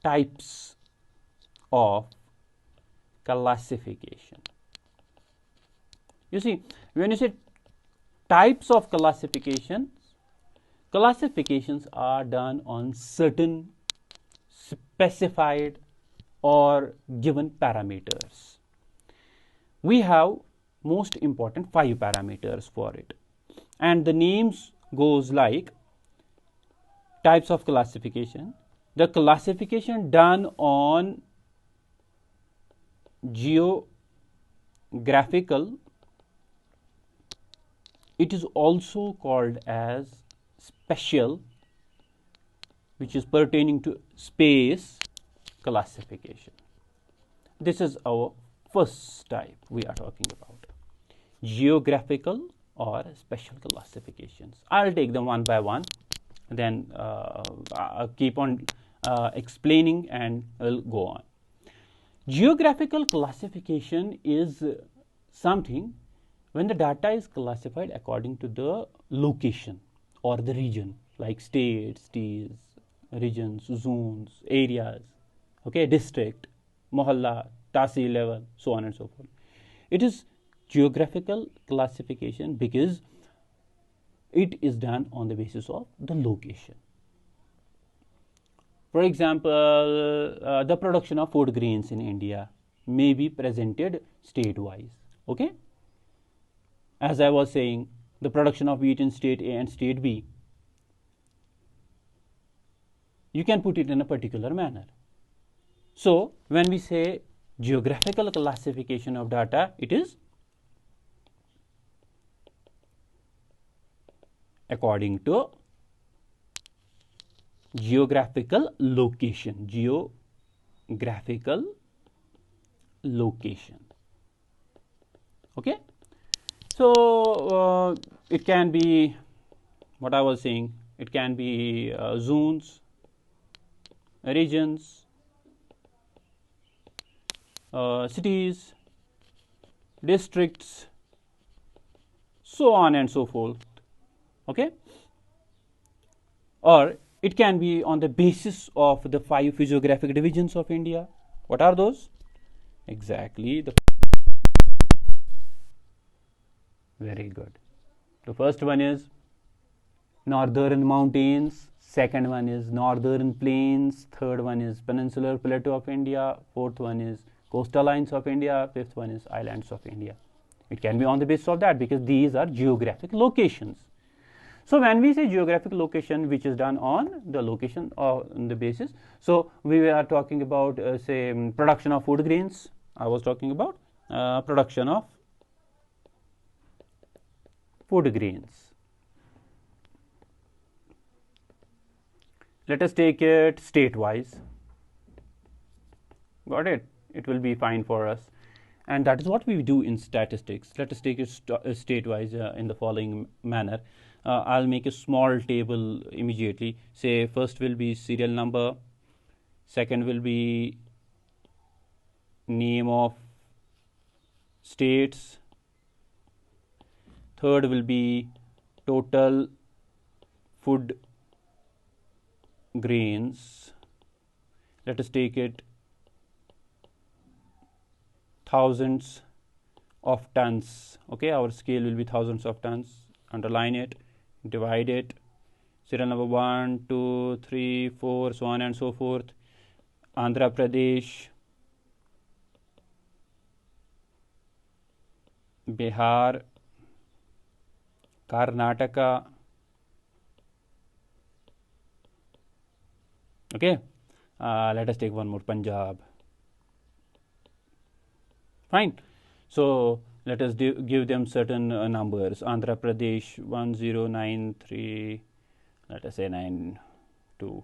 types of classification. You see, when you say types of classifications are done on certain specified or given parameters. We have most important 5 parameters for it, and the names goes like types of classification, the classification done on geographical, it is also called as special, which is pertaining to space classification. This is our first type we are talking about, geographical or special classifications. I'll take them one by one, then I'll keep on explaining and we'll go on. Geographical classification is something when the data is classified according to the location or the region, like states, regions, zones, areas, okay, district, mohalla, tahsil level, so on and so forth. It is geographical classification because it is done on the basis of the location. For example, the production of food grains in India may be presented state-wise, okay? As I was saying, the production of wheat in state A and state B, you can put it in a particular manner. So, when we say geographical classification of data, it is according to geographical location. Okay. So it can be what I was saying. It can be zones, regions, cities, districts, so on and so forth. Okay. Or it can be on the basis of the 5 physiographic divisions of India. What are those? Exactly. Very good. The first one is northern mountains, second one is northern plains, third one is peninsular plateau of India, fourth one is coastal lines of India, fifth one is islands of India. It can be on the basis of that because these are geographic locations. So when we say geographic location, which is done on the location or on the basis, so we are talking about say production of food grains. I was talking about production of food grains. Let us take it state-wise. Got it? It will be fine for us. And that is what we do in statistics. Let us take it state-wise in the following manner. I'll make a small table immediately. Say first will be serial number, second will be name of states, third will be total food grains. Let us take it thousands of tons. Okay, our scale will be thousands of tons. Underline it, divide it. Serial number 1, 2, 3, 4, so on and so forth. Andhra Pradesh, Bihar, Karnataka. Okay, let us take one more, Punjab. Fine. So let us give them certain numbers. Andhra Pradesh 1093, let us say 92.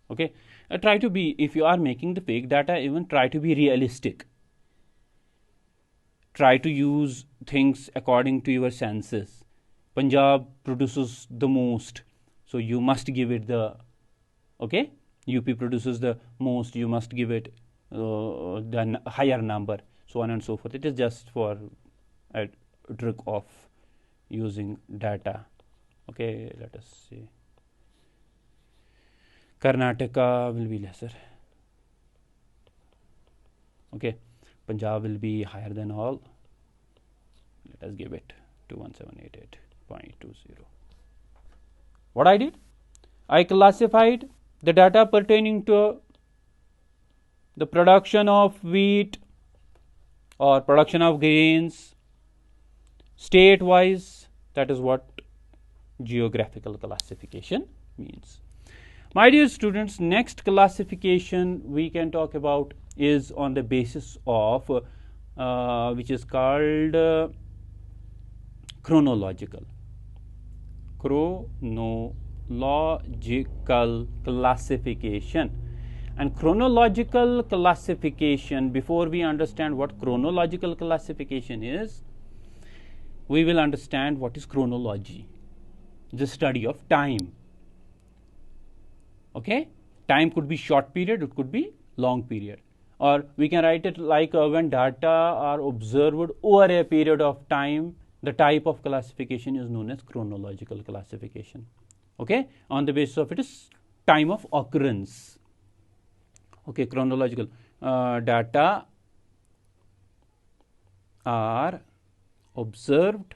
Okay, try to be, if you are making the fake data, even try to be realistic. Try to use things according to your senses. Punjab produces the most, so you must give it the, okay, UP produces the most, you must give it the higher number, so on and so forth. It is just for a trick of using data. Okay, let us see. Karnataka will be lesser. Okay, Punjab will be higher than all. Let us give it 21788.20. What I did, I classified the data pertaining to the production of wheat or production of grains state wise. That is what geographical classification means. My dear students, next classification we can talk about is on the basis of which is called chronological classification. And chronological classification, before we understand what chronological classification is, we will understand what is chronology, the study of time. Okay, time could be short period, it could be long period, or we can write it like when data are observed over a period of time, the type of classification is known as chronological classification. Okay, on the basis of it is time of occurrence. Okay, chronological data are observed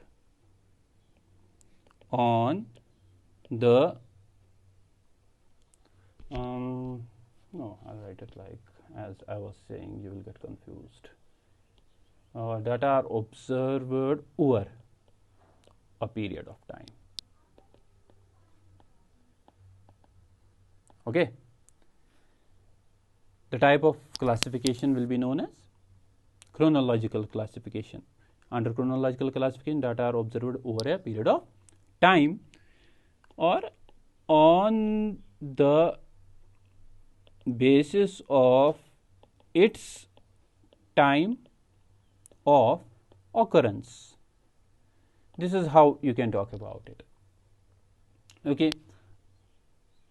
on the no, I'll write it like as I was saying, you will get confused. Data are observed over a period of time. Okay, the type of classification will be known as chronological classification. Under chronological classification, data are observed over a period of time or on the basis of its time of occurrence. This is how you can talk about it. Okay,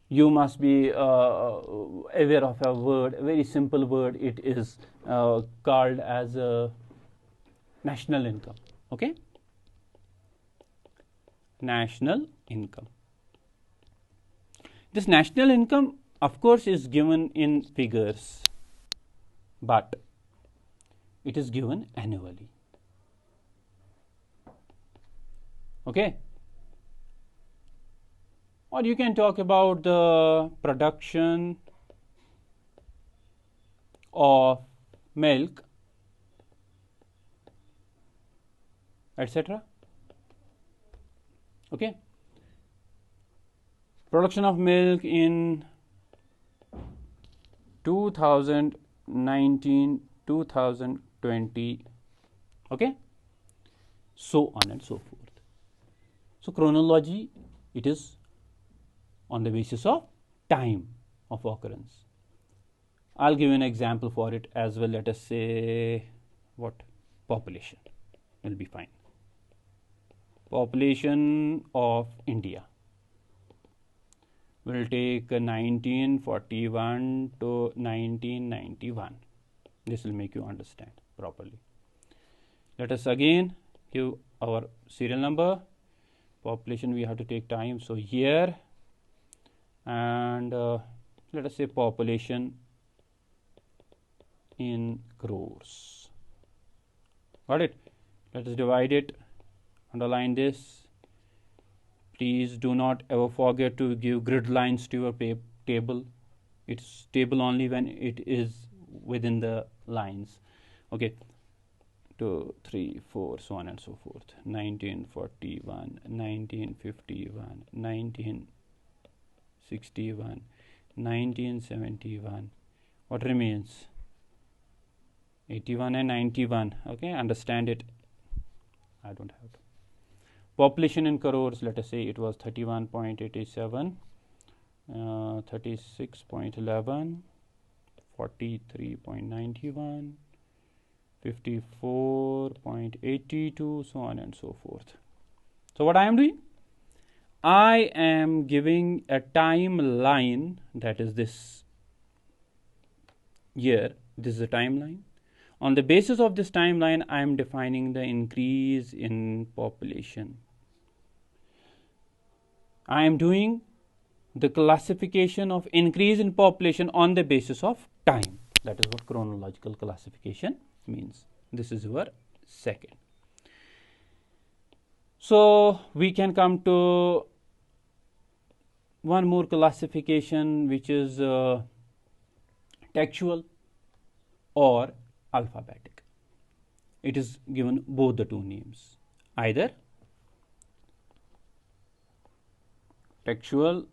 you must be aware of a word, a very simple word. It is called as national income. Okay, national income. This national income, of course, is given in figures, but it is given annually. Okay, or you can talk about the production of milk, etc. Okay, production of milk in 2019, 2020, okay, so on and so forth. So chronology, it is on the basis of time of occurrence. I'll give you an example for it as well. Let us say what? Population will be fine. Population of India. We'll take 1941 to 1991. This will make you understand properly. Let us again give our serial number. Population, we have to take time, so year, and let us say population in crores. Got it? Let us divide it, underline this. Please do not ever forget to give grid lines to your table. It's table only when it is within the lines. Okay, 2, 3, 4, so on and so forth. 1941, 1951, 1961, 1971. What remains? 81 and 91. Okay, understand it. I don't have to. Population in crores, let us say it was 31.87, 36.11, 43.91, 54.82, so on and so forth. So what I am doing? I am giving a timeline, that is this year. This is a timeline. On the basis of this timeline, I am defining the increase in population. I am doing the classification of increase in population on the basis of time. That is what chronological classification means. This is your second. So we can come to one more classification, which is textual or alphabetic. It is given both the two names, either textual,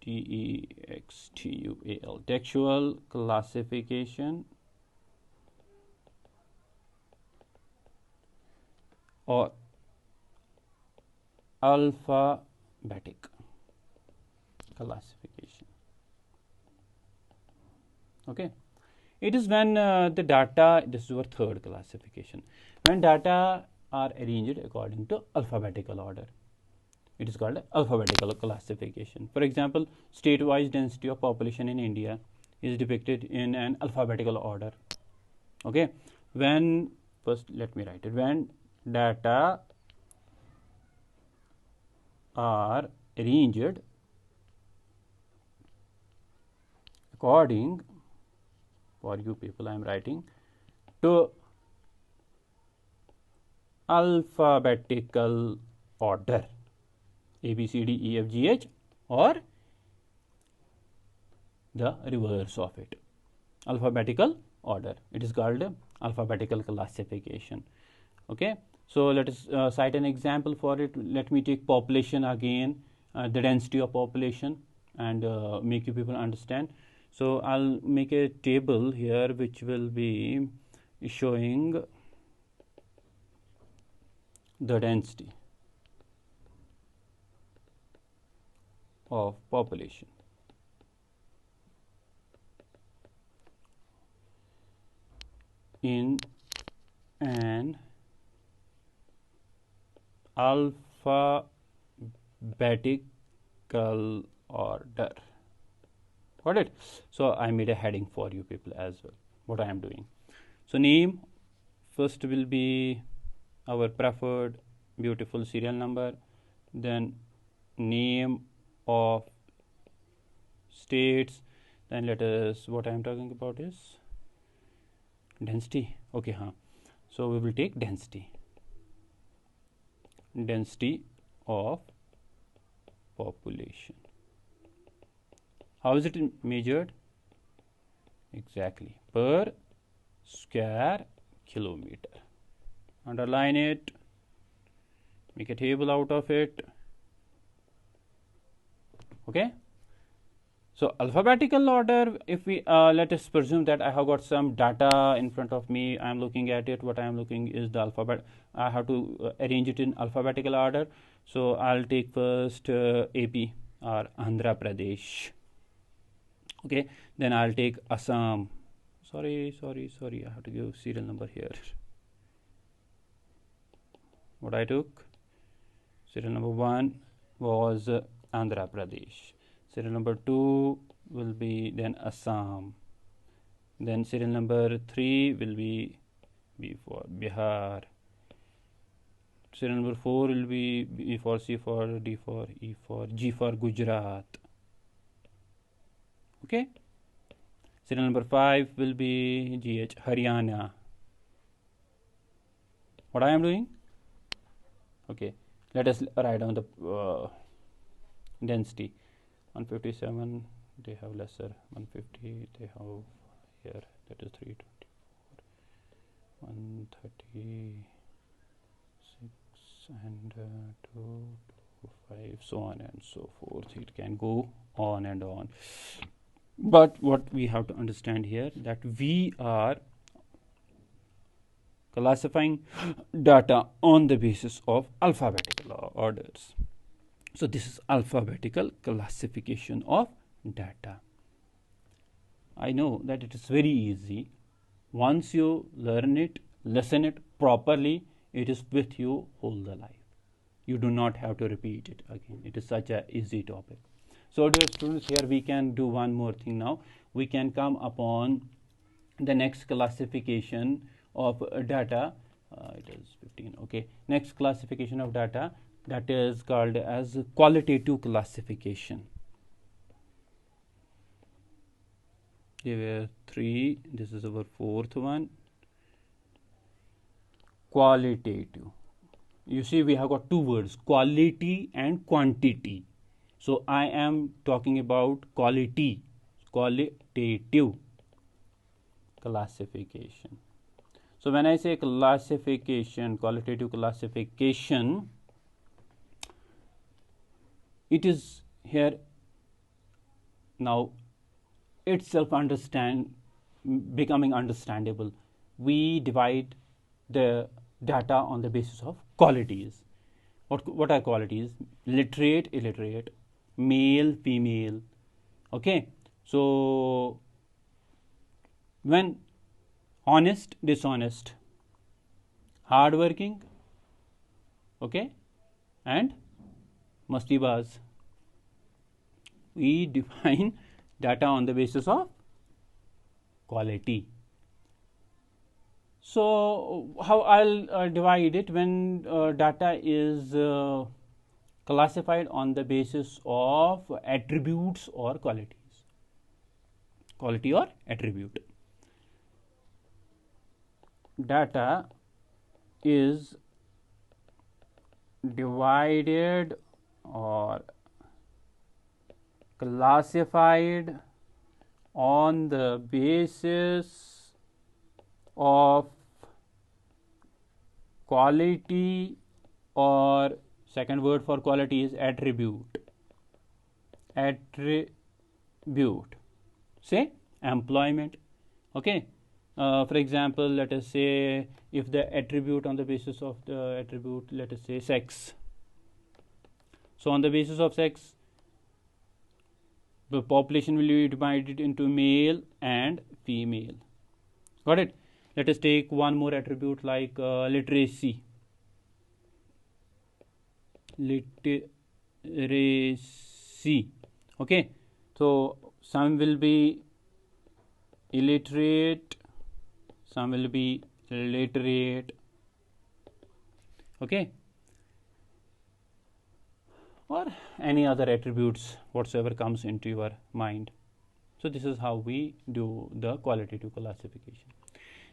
textual, textual classification, or alphabetic classification. Okay, it is when the data, this is our third classification, when data are arranged according to alphabetical order. It is called alphabetical classification. For example, state-wise density of population in India is depicted in an alphabetical order. Okay, when, first let me write it, when data are arranged according, for you people I am writing, to alphabetical order, A, B, C, D, E, F, G, H, or the reverse of it, alphabetical order. It is called alphabetical classification. Okay, so let us cite an example for it. Let me take population again, the density of population, and make you people understand. So I'll make a table here which will be showing the density of population. In an alphabetical order. Got it? So I made a heading for you people as well, what I am doing. So name, first will be our preferred beautiful serial number, then name of states, then let us, what I am talking about is density. Okay, so we will take density of population. How is it measured? Exactly, per square kilometer. Underline it, make a table out of it. Okay, so alphabetical order, if we let us presume that I have got some data in front of me, I am looking at it, what I am looking is the alphabet. I have to arrange it in alphabetical order. So I'll take first AP or Andhra Pradesh. Okay, then I'll take Assam. Sorry, I have to give serial number here. What I took, serial number 1 was Andhra Pradesh. Serial number 2 will be then Assam. Then serial number 3 will be B for Bihar. Serial number 4 will be B for C for D for E for G for Gujarat. Okay. Serial number 5 will be GH Haryana. What I am doing? Okay, let us write down the density. 157, they have lesser. 150, they have here, that is 324. 136 and 225, so on and so forth. It can go on and on. But what we have to understand here, that we are classifying data on the basis of alphabetical orders. So this is alphabetical classification of data. I know that it is very easy. Once you learn it, listen it properly, it is with you all the life. You do not have to repeat it again. It is such an easy topic. So dear students, here we can do one more thing now. We can come upon the next classification of data. It is 15. Okay, next classification of data, that is called as qualitative classification. There were 3. This is our fourth one. Qualitative. You see, we have got two words, quality and quantity. So I am talking about qualitative classification. So when I say classification, qualitative classification, it is here now itself becoming understandable. We divide the data on the basis of qualities. What are qualities? Literate, illiterate, male, female. Okay, so when honest, dishonest, hardworking, okay, and mustibaz. We define data on the basis of quality. So how I'll divide it when data is classified on the basis of attributes or qualities. Quality or attribute. Data is divided or classified on the basis of quality, or second word for quality is attribute. Attribute. Say employment. Okay. For example, let us say if the attribute on the basis of the attribute, let us say sex. So on the basis of sex, the population will be divided into male and female. Got it? Let us take one more attribute like literacy. Literacy. Okay. So some will be illiterate, some will be literate. Okay. Or any other attributes whatsoever comes into your mind. So this is how we do the qualitative classification.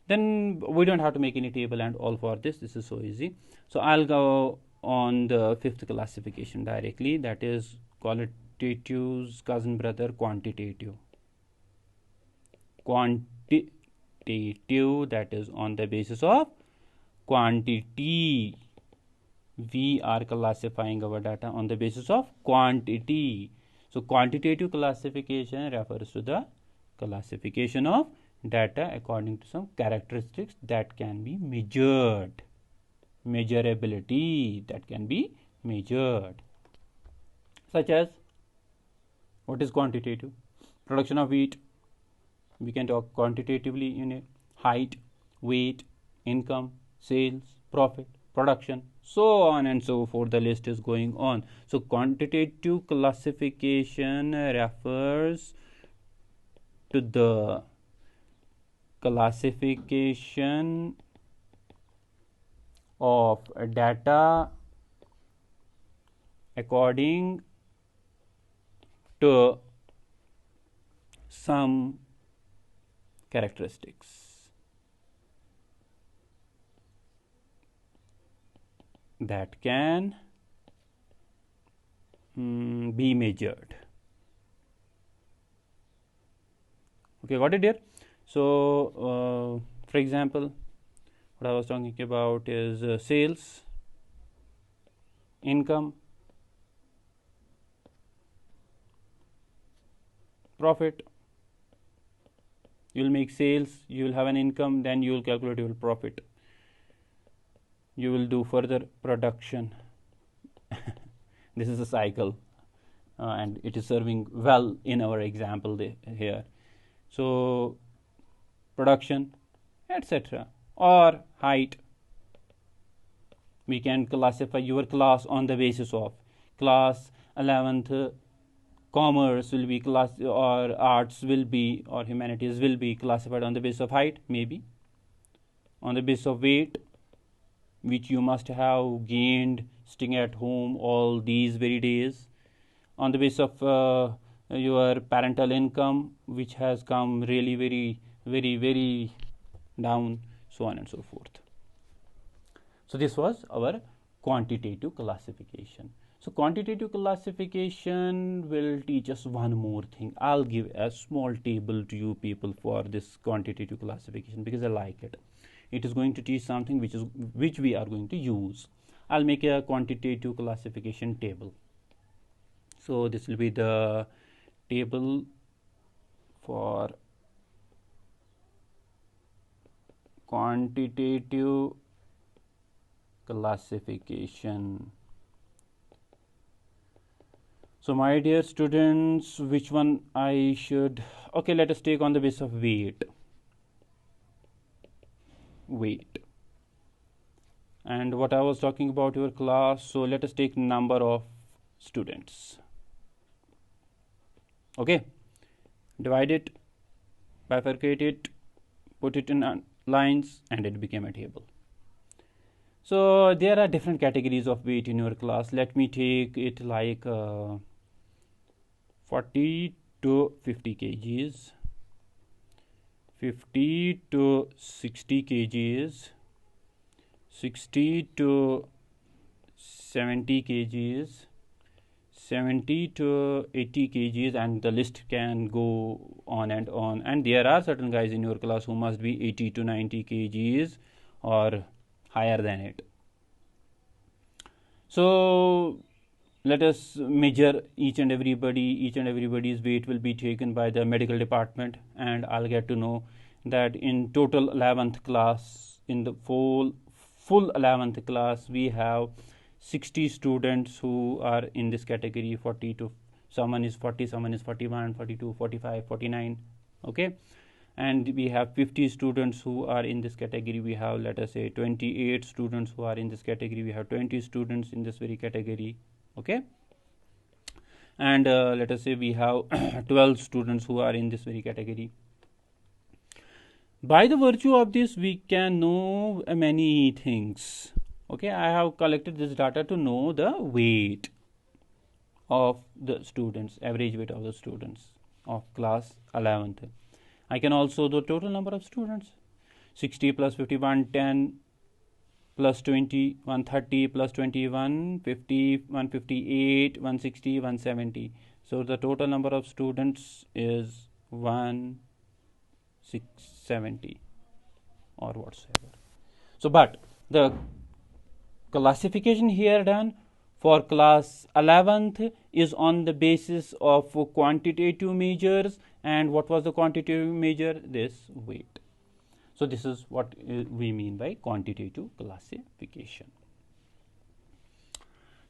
Then we don't have to make any table and all for this. This is so easy. So I'll go on the fifth classification directly, that is qualitative's cousin brother, quantitative. Quantitative, that is on the basis of quantity. We are classifying our data on the basis of quantity. So quantitative classification refers to the classification of data according to some characteristics that can be measured. Measurability that can be measured. Such as, what is quantitative? Production of wheat. We can talk quantitatively in it. Height, weight, income, sales, profit, production, so on and so forth. The list is going on. So quantitative classification refers to the classification of data according to some characteristics that can be measured. Okay, got it here? So for example, what I was talking about is sales, income, profit. You will make sales, you will have an income, then you will calculate your profit. You will do further production. This is a cycle, and it is serving well in our example here. So production, etc. Or height. We can classify your class on the basis of class 11th. Commerce will be class, or arts will be, or humanities will be classified on the basis of height, maybe on the basis of weight, which you must have gained staying at home all these very days, on the basis of your parental income, which has come really very very down, so on and so forth. So this was our quantitative classification. So quantitative classification will teach us one more thing. I'll give a small table to you people for this quantitative classification because I like it. It is going to teach something which we are going to use. I'll make a quantitative classification table. So this will be the table for quantitative classification. So my dear students, which one I should, okay, let us take on the basis of weight. And what I was talking about your class, so let us take number of students. Okay, divide it, bifurcate it, put it in lines, and it became a table. So there are different categories of weight in your class. Let me take it like 40 to 50 kgs, 50 to 60 kgs, 60 to 70 kgs, 70 to 80 kgs, and the list can go on and on. And there are certain guys in your class who must be 80 to 90 kgs or higher than it. So let us measure each and everybody's weight will be taken by the medical department, and I'll get to know that in total 11th class, in the full 11th class, we have 60 students who are in this category. 40 to someone is 40, someone is 41, 42, 45, 49. Okay, and we have 50 students who are in this category. We have, let us say, 28 students who are in this category. We have 20 students in this very category. Okay, and let us say we have 12 students who are in this very category. By the virtue of this, we can know many things. Okay, I have collected this data to know the weight of the students, average weight of the students of class 11th. I can also do total number of students. 60 plus 50, 110 plus 20, 130 plus 21, 50, 158, 160, 170. So the total number of students is 1,670 or whatsoever. So, but the classification here done for class 11th is on the basis of quantitative measures. And what was the quantitative measure? This weight. So this is what we mean by quantitative classification.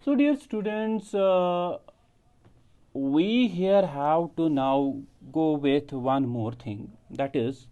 So dear students, we here have to now go with one more thing, that is